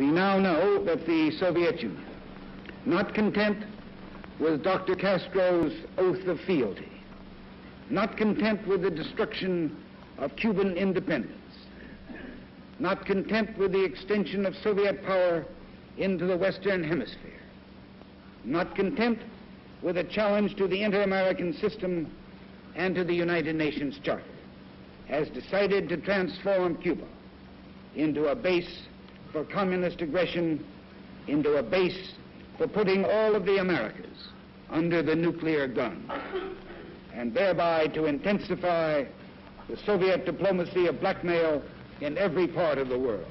We now know that the Soviet Union, not content with Dr. Castro's oath of fealty, not content with the destruction of Cuban independence, not content with the extension of Soviet power into the Western Hemisphere, not content with a challenge to the inter-American system and to the United Nations Charter, has decided to transform Cuba into a base for communist aggression, into a base for putting all of the Americas under the nuclear gun, and thereby to intensify the Soviet diplomacy of blackmail in every part of the world.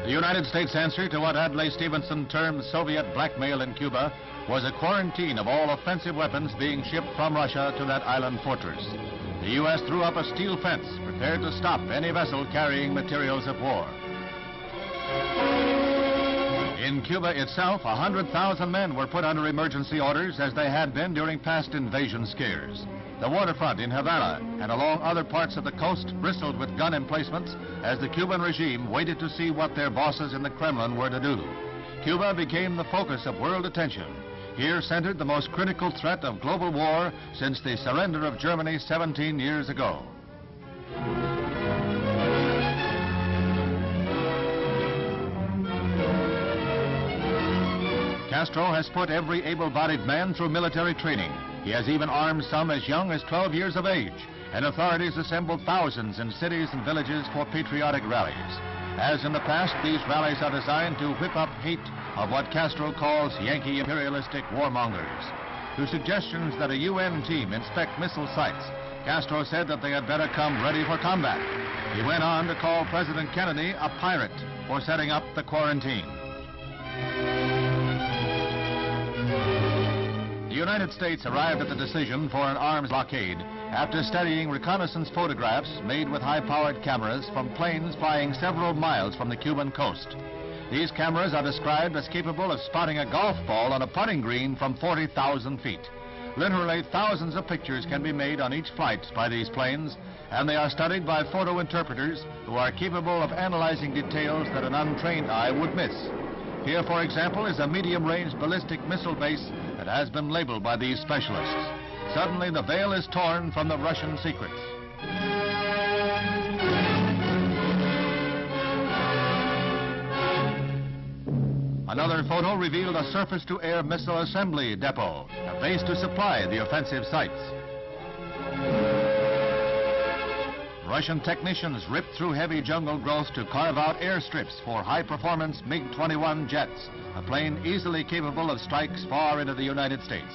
The United States' answer to what Adlai Stevenson termed Soviet blackmail in Cuba was a quarantine of all offensive weapons being shipped from Russia to that island fortress. The U.S. threw up a steel fence prepared to stop any vessel carrying materials of war. In Cuba itself, 100,000 men were put under emergency orders as they had been during past invasion scares. The waterfront in Havana and along other parts of the coast bristled with gun emplacements as the Cuban regime waited to see what their bosses in the Kremlin were to do. Cuba became the focus of world attention. Here centered the most critical threat of global war since the surrender of Germany 17 years ago. Castro has put every able-bodied man through military training. He has even armed some as young as 12 years of age, and authorities assembled thousands in cities and villages for patriotic rallies. As in the past, these rallies are designed to whip up hate of what Castro calls Yankee imperialistic warmongers. To suggestions that a UN team inspect missile sites, Castro said that they had better come ready for combat. He went on to call President Kennedy a pirate for setting up the quarantine. The United States arrived at the decision for an arms blockade after studying reconnaissance photographs made with high-powered cameras from planes flying several miles from the Cuban coast. These cameras are described as capable of spotting a golf ball on a putting green from 40,000 feet. Literally thousands of pictures can be made on each flight by these planes, and they are studied by photo interpreters who are capable of analyzing details that an untrained eye would miss. Here, for example, is a medium-range ballistic missile base that has been labeled by these specialists. Suddenly, the veil is torn from the Russian secrets. Another photo revealed a surface-to-air missile assembly depot, a base to supply the offensive sites. Russian technicians ripped through heavy jungle growth to carve out airstrips for high-performance MiG-21 jets, a plane easily capable of strikes far into the United States.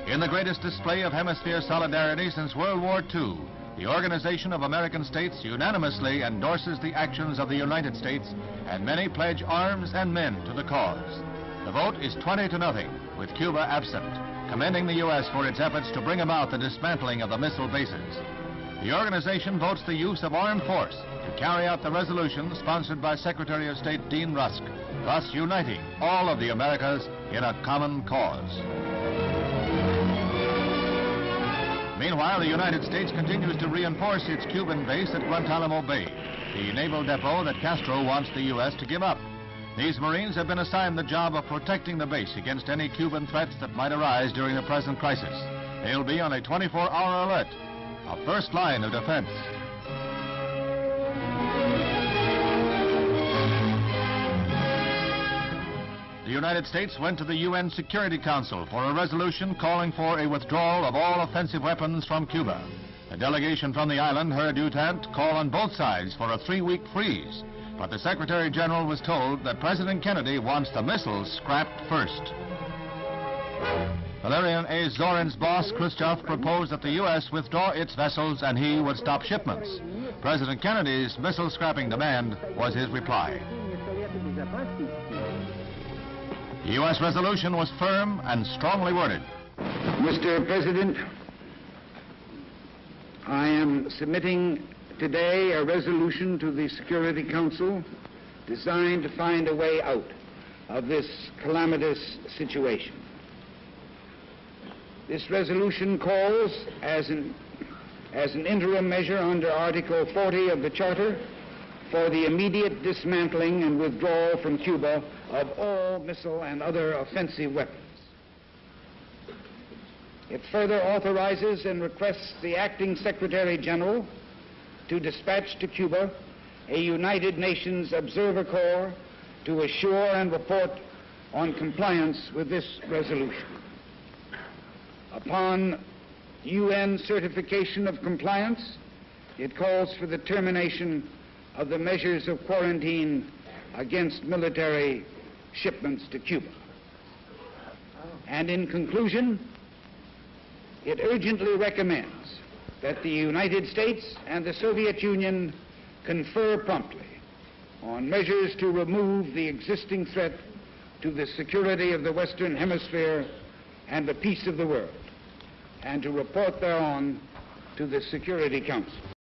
In the greatest display of hemisphere solidarity since World War II, the Organization of American States unanimously endorses the actions of the United States, and many pledge arms and men to the cause. The vote is 20-0, with Cuba absent, commending the U.S. for its efforts to bring about the dismantling of the missile bases. The organization votes the use of armed force to carry out the resolution sponsored by Secretary of State Dean Rusk, thus uniting all of the Americas in a common cause. Meanwhile, the United States continues to reinforce its Cuban base at Guantanamo Bay, the naval depot that Castro wants the U.S. to give up. These Marines have been assigned the job of protecting the base against any Cuban threats that might arise during the present crisis. They'll be on a 24-hour alert, a first line of defense. The United States went to the UN Security Council for a resolution calling for a withdrawal of all offensive weapons from Cuba. A delegation from the island heard UTANT call on both sides for a 3-week freeze, but the Secretary General was told that President Kennedy wants the missiles scrapped first. Valerian A. Zorin's boss, Khrushchev, proposed that the U.S. withdraw its vessels and he would stop shipments. President Kennedy's missile scrapping demand was his reply. The U.S. resolution was firm and strongly worded. Mr. President, I am submitting today a resolution to the Security Council designed to find a way out of this calamitous situation. This resolution calls, as an interim measure under Article 40 of the Charter, for the immediate dismantling and withdrawal from Cuba of all missile and other offensive weapons. It further authorizes and requests the Acting Secretary General to dispatch to Cuba a United Nations Observer Corps to assure and report on compliance with this resolution. Upon UN certification of compliance, it calls for the termination of the measures of quarantine against military shipments to Cuba. And in conclusion, it urgently recommends that the United States and the Soviet Union confer promptly on measures to remove the existing threat to the security of the Western Hemisphere and the peace of the world, and to report thereon to the Security Council.